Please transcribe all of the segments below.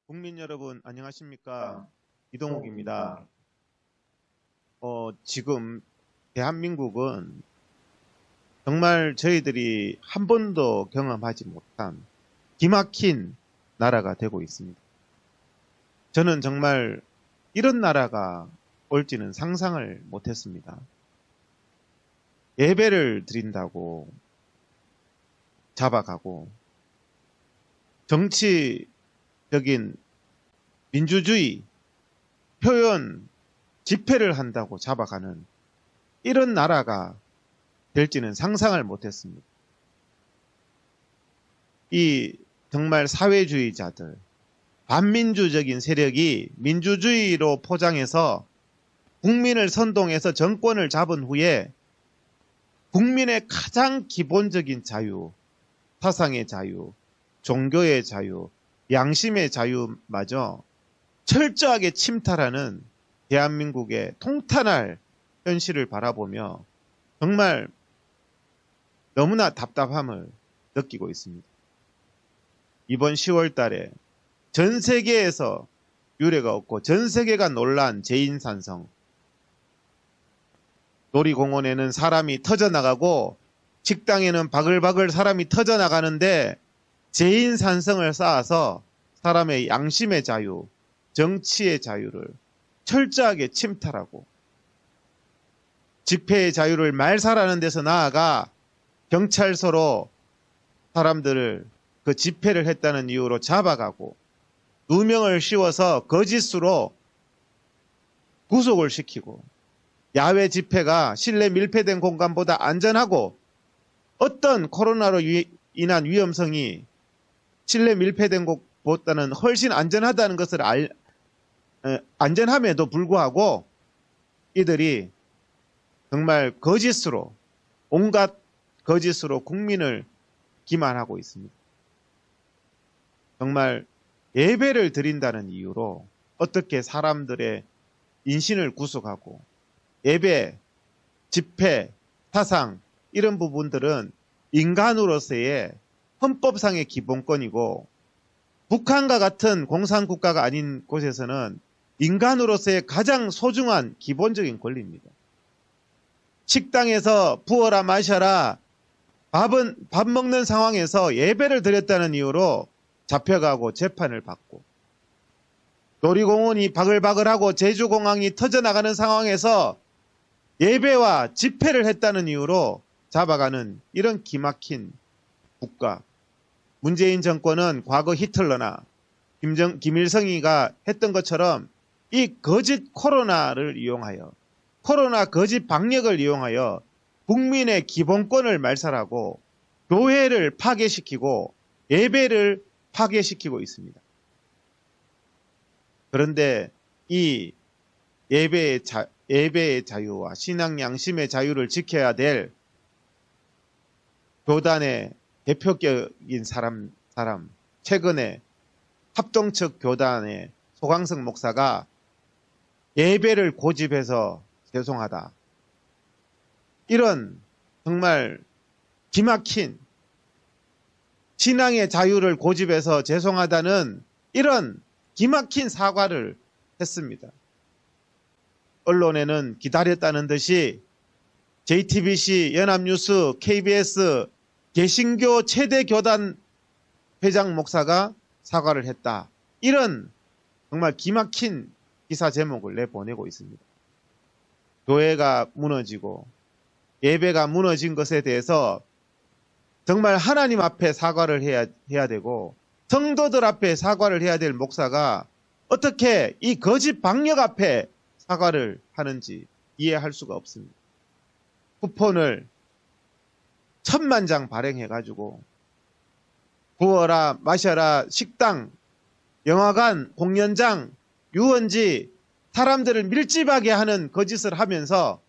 국민 여러분 안녕하십니까? 이동욱입니다. 지금 대한민국은 정말 저희들이 한 번도 경험하지 못한 기막힌 나라가 되고 있습니다. 저는 정말 이런 나라가 올지는 상상을 못했습니다. 예배를 드린다고 잡아가고 정치적인 민주주의 표현 집회를 한다고 잡아가는 이런 나라가 될지는 상상을 못했습니다. 이 정말 사회주의자들, 반민주적인 세력이 민주주의로 포장해서 국민을 선동해서 정권을 잡은 후에 국민의 가장 기본적인 자유, 사상의 자유, 종교의 자유, 양심의 자유마저 철저하게 침탈하는 대한민국의 통탄할 현실을 바라보며 정말 너무나 답답함을 느끼고 있습니다. 이번 10월 달에 전 세계에서 유례가 없고 전 세계가 놀란 제인산성, 놀이공원에는 사람이 터져나가고 식당에는 바글바글 사람이 터져나가는데 제인산성을 쌓아서 사람의 양심의 자유, 정치의 자유를 철저하게 침탈하고 집회의 자유를 말살하는 데서 나아가 경찰서로 사람들을 그 집회를 했다는 이유로 잡아가고 누명을 씌워서 거짓으로 구속을 시키고 야외 집회가 실내 밀폐된 공간보다 안전하고 어떤 코로나로 인한 위험성이 실내 밀폐된 곳보다는 훨씬 안전하다는 것을 안전함에도 불구하고 이들이 정말 거짓으로 온갖 거짓으로 국민을 기만하고 있습니다. 정말 예배를 드린다는 이유로 어떻게 사람들의 인신을 구속하고 예배, 집회, 사상 이런 부분들은 인간으로서의 헌법상의 기본권이고 북한과 같은 공산국가가 아닌 곳에서는 인간으로서의 가장 소중한 기본적인 권리입니다. 식당에서 부어라 마셔라 밥 먹는 상황에서 예배를 드렸다는 이유로 잡혀가고 재판을 받고 놀이공원이 바글바글하고 제주공항이 터져나가는 상황에서 예배와 집회를 했다는 이유로 잡아가는 이런 기막힌 국가. 문재인 정권은 과거 히틀러나 김일성이가 했던 것처럼 이 거짓 코로나를 이용하여 코로나 거짓 방역을 이용하여 국민의 기본권을 말살하고 교회를 파괴시키고 예배를 파괴시키고 있습니다. 그런데 이 예배의 자유와 신앙 양심의 자유를 지켜야 될 교단의 대표격인 사람 최근에 합동측 교단의 소강석 목사가 예배를 고집해서 죄송하다. 이런 정말 기막힌 신앙의 자유를 고집해서 죄송하다는 이런 기막힌 사과를 했습니다. 언론에는 기다렸다는 듯이 JTBC, 연합뉴스, KBS, 개신교 최대 교단 회장 목사가 사과를 했다. 이런 정말 기막힌 기사 제목을 내보내고 있습니다. 교회가 무너지고 예배가 무너진 것에 대해서 정말 하나님 앞에 사과를 해야 되고 성도들 앞에 사과를 해야 될 목사가 어떻게 이 거짓 방역 앞에 사과를 하는지 이해할 수가 없습니다. 쿠폰을 1000만 장 발행해가지고 부어라 마셔라 식당, 영화관, 공연장, 유원지 사람들을 밀집하게 하는 거짓을 하면서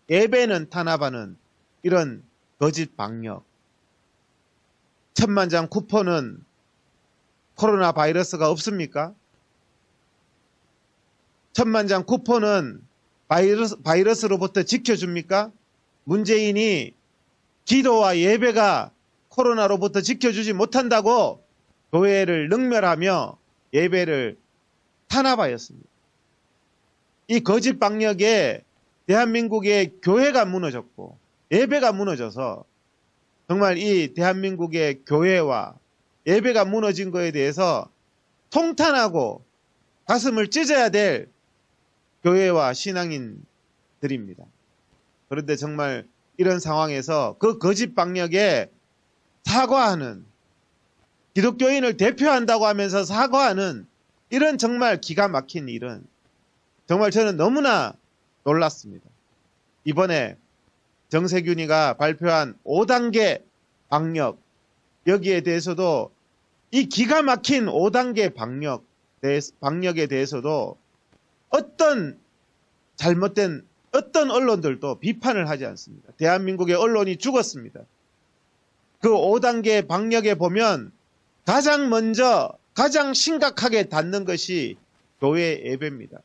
예배는 탄압하는 이런 거짓 방역 1000만 장 쿠폰은 코로나 바이러스가 없습니까? 1000만 장 쿠폰은 바이러스로부터 지켜줍니까? 문재인이 기도와 예배가 코로나로부터 지켜주지 못한다고 교회를 능멸하며 예배를 탄압하였습니다. 이 거짓 방역에 대한민국의 교회가 무너졌고 예배가 무너져서 정말 이 대한민국의 교회와 예배가 무너진 것에 대해서 통탄하고 가슴을 찢어야 될 교회와 신앙인들입니다. 그런데 정말 이런 상황에서 그 거짓 방역에 사과하는, 기독교인을 대표한다고 하면서 사과하는 이런 정말 기가 막힌 일은 정말 저는 너무나 놀랐습니다. 이번에 정세균이가 발표한 5단계 방역, 여기에 대해서도 이 기가 막힌 5단계 방역에 대해서도 어떤 잘못된 어떤 언론들도 비판을 하지 않습니다. 대한민국의 언론이 죽었습니다. 그 5단계 방역에 보면 가장 먼저 가장 심각하게 닿는 것이 교회 예배입니다.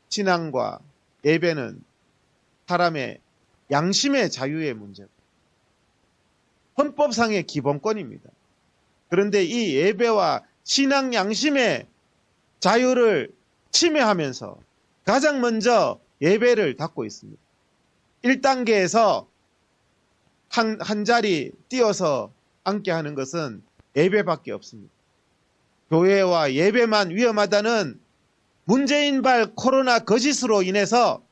신앙과 예배는 사람의 양심의 자유의 문제고 헌법상의 기본권입니다. 그런데 이 예배와 신앙 양심의 자유를 침해하면서 가장 먼저 예배를 닫고 있습니다. 1단계에서 한 자리 띄어서 앉게 하는 것은 예배밖에 없습니다. 교회와 예배만 위험하다는 문재인발 코로나 거짓으로 인해서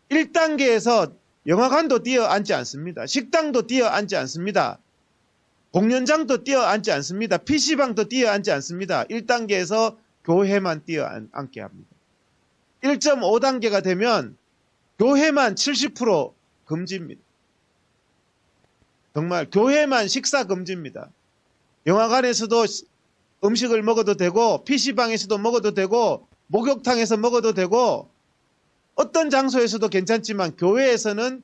1단계에서 영화관도 띄어 앉지 않습니다. 식당도 띄어 앉지 않습니다. 공연장도 띄어 앉지 않습니다. PC방도 띄어 앉지 않습니다. 1단계에서 교회만 띄어 앉게 합니다. 1.5단계가 되면 교회만 70% 금지입니다. 정말 교회만 식사 금지입니다. 영화관에서도 음식을 먹어도 되고 PC방에서도 먹어도 되고 목욕탕에서 먹어도 되고 어떤 장소에서도 괜찮지만 교회에서는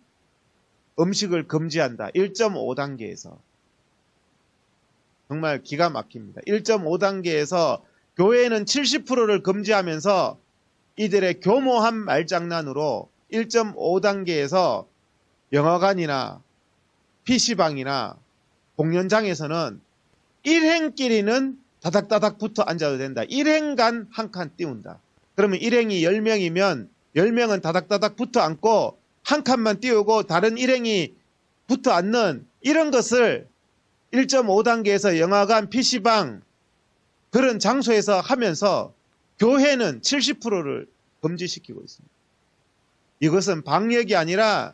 음식을 금지한다. 1.5단계에서. 정말 기가 막힙니다. 1.5단계에서 교회는 70%를 금지하면서 이들의 교모한 말장난으로 1.5단계에서 영화관이나 PC방이나 공연장에서는 1행끼리는 다닥다닥 붙어 앉아도 된다. 1행간 한 칸 띄운다. 그러면 1행이 10명이면 10명은 다닥다닥 붙어 앉고 한 칸만 띄우고 다른 1행이 붙어 앉는 이런 것을 1.5단계에서 영화관, PC방 그런 장소에서 하면서 교회는 70%를 금지시키고 있습니다. 이것은 방역이 아니라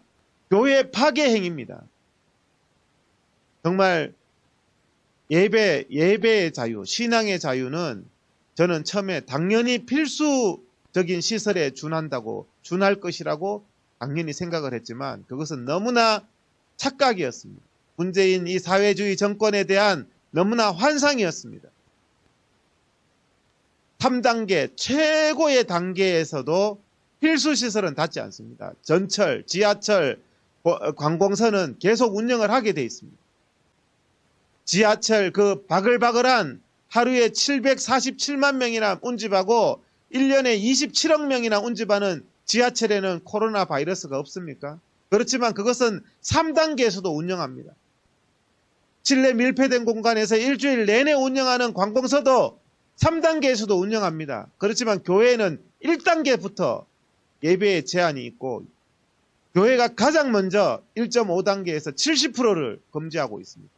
교회 파괴 행위입니다. 정말 예배의 자유, 신앙의 자유는 저는 처음에 당연히 필수적인 시설에 준할 것이라고 당연히 생각을 했지만 그것은 너무나 착각이었습니다. 문재인 이 사회주의 정권에 대한 너무나 환상이었습니다. 3단계 최고의 단계에서도 필수시설은 닿지 않습니다. 전철, 지하철, 관공서는 계속 운영을 하게 돼 있습니다. 지하철 그 바글바글한 하루에 747만 명이나 운집하고 1년에 27억 명이나 운집하는 지하철에는 코로나 바이러스가 없습니까? 그렇지만 그것은 3단계에서도 운영합니다. 실내 밀폐된 공간에서 일주일 내내 운영하는 관공서도 3단계에서도 운영합니다. 그렇지만 교회는 1단계부터 예배에 제한이 있고 교회가 가장 먼저 1.5단계에서 70%를 금지하고 있습니다.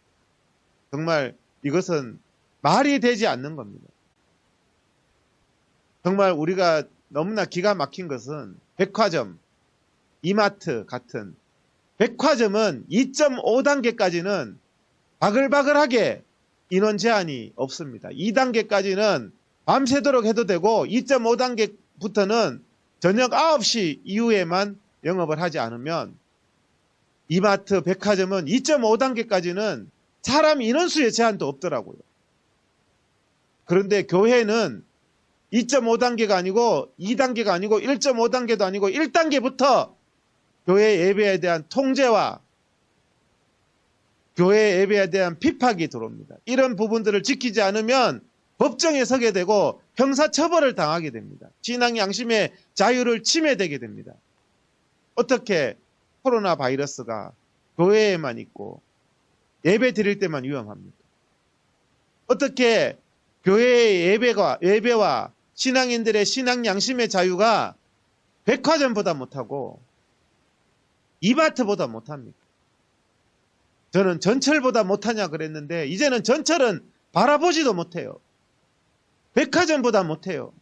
정말 이것은 말이 되지 않는 겁니다. 정말 우리가 너무나 기가 막힌 것은 백화점, 이마트 같은 백화점은 2.5단계까지는 바글바글하게 인원 제한이 없습니다. 2단계까지는 밤새도록 해도 되고 2.5단계부터는 저녁 9시 이후에만 영업을 하지 않으면 이마트, 백화점은 2.5단계까지는 사람 인원수의 제한도 없더라고요. 그런데 교회는 2.5단계가 아니고 2단계가 아니고 1.5단계도 아니고 1단계부터 교회 예배에 대한 통제와 교회 예배에 대한 핍박이 들어옵니다. 이런 부분들을 지키지 않으면 법정에 서게 되고 형사처벌을 당하게 됩니다. 신앙 양심의 자유를 침해되게 됩니다. 어떻게 코로나 바이러스가 교회에만 있고 예배 드릴 때만 위험합니까? 어떻게 교회의 예배와 신앙인들의 신앙 양심의 자유가 백화점보다 못하고 이마트보다 못합니까? 저는 전철보다 못하냐 그랬는데 이제는 전철은 바라보지도 못해요. 백화점보다 못해요.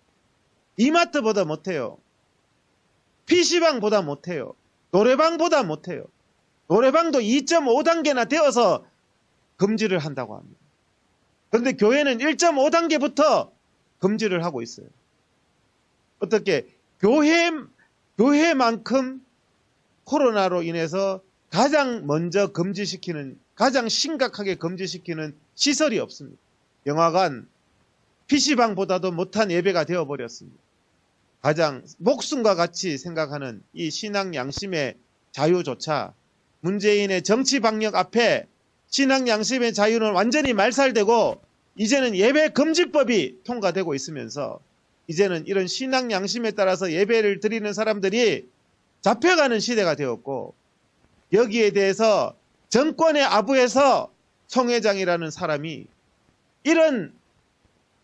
이마트보다 못해요. PC방보다 못해요. 노래방보다 못해요. 노래방도 2.5단계나 되어서 금지를 한다고 합니다. 그런데 교회는 1.5단계부터 금지를 하고 있어요. 어떻게 교회만큼 코로나로 인해서 가장 먼저 금지시키는, 가장 심각하게 금지시키는 시설이 없습니다. 영화관, PC방보다도 못한 예배가 되어버렸습니다. 가장 목숨과 같이 생각하는 이 신앙 양심의 자유조차 문재인의 정치 방역 앞에 신앙 양심의 자유는 완전히 말살되고 이제는 예배 금지법이 통과되고 있으면서 이제는 이런 신앙 양심에 따라서 예배를 드리는 사람들이 잡혀가는 시대가 되었고 여기에 대해서 정권의 아부에서 송 회장이라는 사람이 이런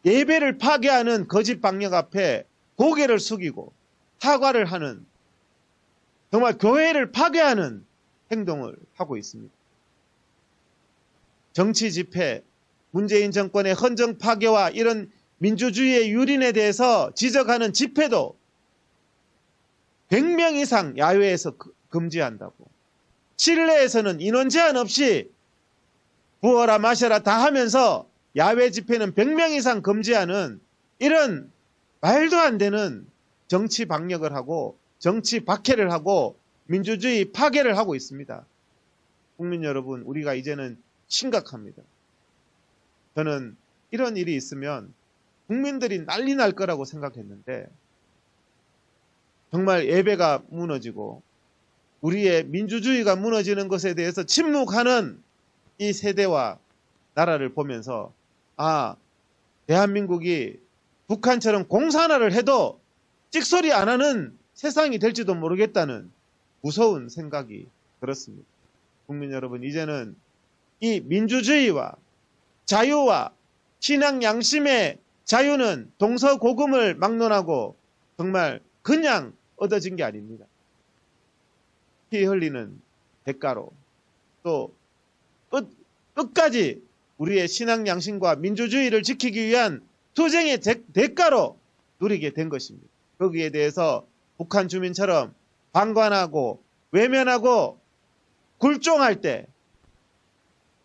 예배를 파괴하는 거짓 방역 앞에 고개를 숙이고 사과를 하는 정말 교회를 파괴하는 행동을 하고 있습니다. 정치 집회, 문재인 정권의 헌정 파괴와 이런 민주주의의 유린에 대해서 지적하는 집회도 100명 이상 야외에서 금지한다고. 실내에서는 인원 제한 없이 부어라 마셔라 다 하면서 야외 집회는 100명 이상 금지하는 이런 말도 안 되는 정치 방역을 하고 정치 박해를 하고 민주주의 파괴를 하고 있습니다. 국민 여러분, 우리가 이제는 심각합니다. 저는 이런 일이 있으면 국민들이 난리 날 거라고 생각했는데 정말 예배가 무너지고 우리의 민주주의가 무너지는 것에 대해서 침묵하는 이 세대와 나라를 보면서 대한민국이 북한처럼 공산화를 해도 찍소리 안 하는 세상이 될지도 모르겠다는 무서운 생각이 들었습니다. 국민 여러분, 이제는 이 민주주의와 자유와 신앙 양심의 자유는 동서고금을 막론하고 정말 그냥 얻어진 게 아닙니다. 피 흘리는 대가로 또 끝까지 우리의 신앙 양심과 민주주의를 지키기 위한 투쟁의 대가로 누리게 된 것입니다. 거기에 대해서 북한 주민처럼 방관하고 외면하고 굴종할 때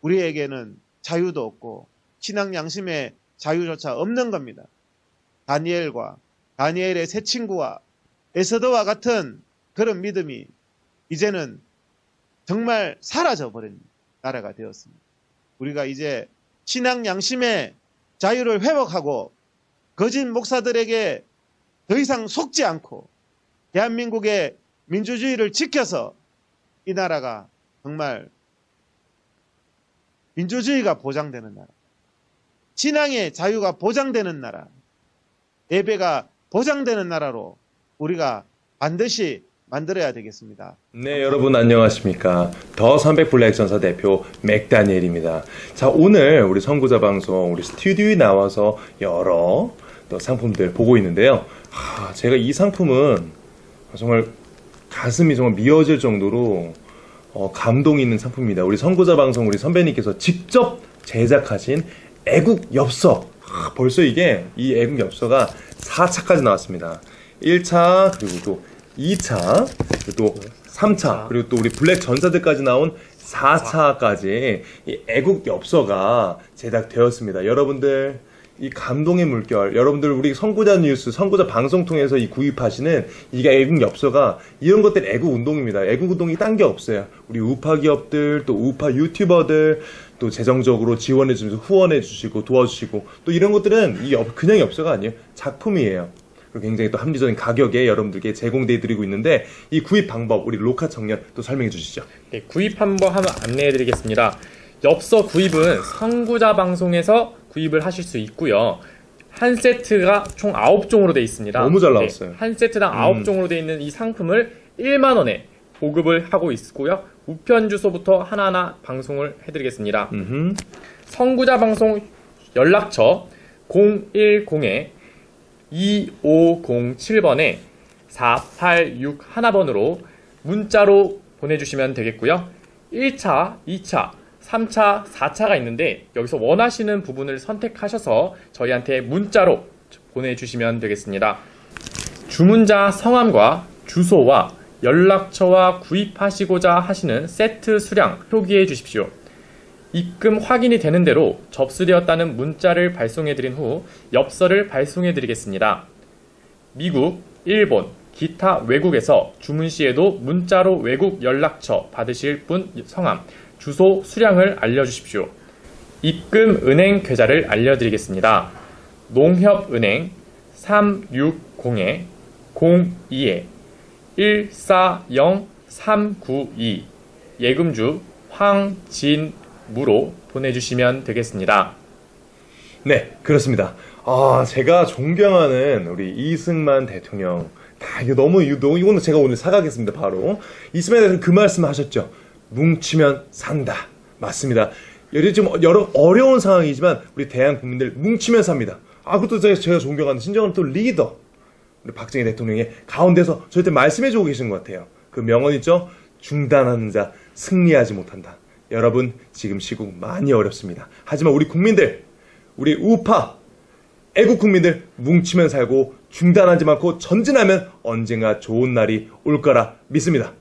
우리에게는 자유도 없고 신앙 양심의 자유조차 없는 겁니다. 다니엘의 세 친구와 에스더와 같은 그런 믿음이 이제는 정말 사라져버린 나라가 되었습니다. 우리가 이제 신앙 양심의 자유를 회복하고 거짓 목사들에게 더 이상 속지 않고 대한민국의 민주주의를 지켜서 이 나라가 정말 민주주의가 보장되는 나라, 신앙의 자유가 보장되는 나라, 예배가 보장되는 나라로 우리가 반드시 만들어야 되겠습니다. 네, 여러분 안녕하십니까. 더 300블랙 전사 대표 맥다니엘입니다. 자, 오늘 우리 선구자 방송 우리 스튜디오에 나와서 여러 또 상품들 보고 있는데요. 제가 이 상품은 정말 가슴이 정말 미어질 정도로 감동이 있는 상품입니다. 우리 선구자 방송 우리 선배님께서 직접 제작하신 애국 엽서. 벌써 이 애국 엽서가 4차까지 나왔습니다. 1차, 그리고 또 2차, 그리고 또 3차, 그리고 또 우리 블랙 전사들까지 나온 4차까지 이 애국 엽서가 제작되었습니다. 여러분들, 이 감동의 물결, 여러분들 우리 선구자 뉴스, 선구자 방송 통해서 이 구입하시는 이 애국 엽서가 이런 것들 애국 운동입니다. 애국 운동이 딴 게 없어요. 우리 우파 기업들, 또 우파 유튜버들, 또 재정적으로 지원해주면서 후원해주시고 도와주시고 또 이런 것들은 그냥 엽서가 아니에요. 작품이에요. 그리고 굉장히 또 합리적인 가격에 여러분들께 제공되어드리고 있는데 이 구입 방법 우리 로카 청년 또 설명해 주시죠. 네, 구입 방법 한번 안내해 드리겠습니다. 엽서 구입은 선구자 방송에서 구입을 하실 수 있고요. 한 세트가 총 9종으로 되어 있습니다. 너무 잘 나왔어요. 네, 한 세트당 9종으로 되어 있는 이 상품을 1만 원에 보급을 하고 있고요. 우편 주소부터 하나하나 방송을 해드리겠습니다. 선구자 방송 연락처 010-2507번에 4861번으로 문자로 보내주시면 되겠고요. 1차, 2차, 3차, 4차가 있는데 여기서 원하시는 부분을 선택하셔서 저희한테 문자로 보내주시면 되겠습니다. 주문자 성함과 주소와 연락처와 구입하시고자 하시는 세트 수량 표기해 주십시오. 입금 확인이 되는 대로 접수되었다는 문자를 발송해 드린 후 엽서를 발송해 드리겠습니다. 미국, 일본, 기타 외국에서 주문 시에도 문자로 외국 연락처 받으실 분 성함, 주소, 수량을 알려주십시오. 입금 은행 계좌를 알려드리겠습니다. 농협은행 360-02-140392 예금주 황진무로 보내주시면 되겠습니다. 네, 그렇습니다. 제가 존경하는 우리 이승만 대통령. 이거는 제가 오늘 사가겠습니다, 바로. 이승만 대통령 그 말씀 하셨죠. 뭉치면 산다. 맞습니다. 지금 여러 어려운 상황이지만 우리 대한 국민들 뭉치면 삽니다. 그것도 제가 존경하는 진정한 또 리더. 우리 박정희 대통령이 가운데서 저한테 말씀해주고 계신 것 같아요. 그 명언 있죠? 중단하는 자 승리하지 못한다. 여러분, 지금 시국 많이 어렵습니다. 하지만 우리 국민들, 우리 우파, 애국 국민들 뭉치면 살고 중단하지 않고 전진하면 언젠가 좋은 날이 올 거라 믿습니다.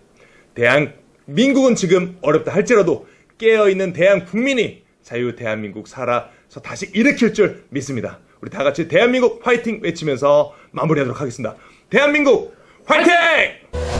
대한민국은 지금 어렵다 할지라도 깨어있는 대한국민이 자유 대한민국 살아서 다시 일으킬 줄 믿습니다. 우리 다 같이 대한민국 화이팅 외치면서 마무리하도록 하겠습니다. 대한민국 화이팅!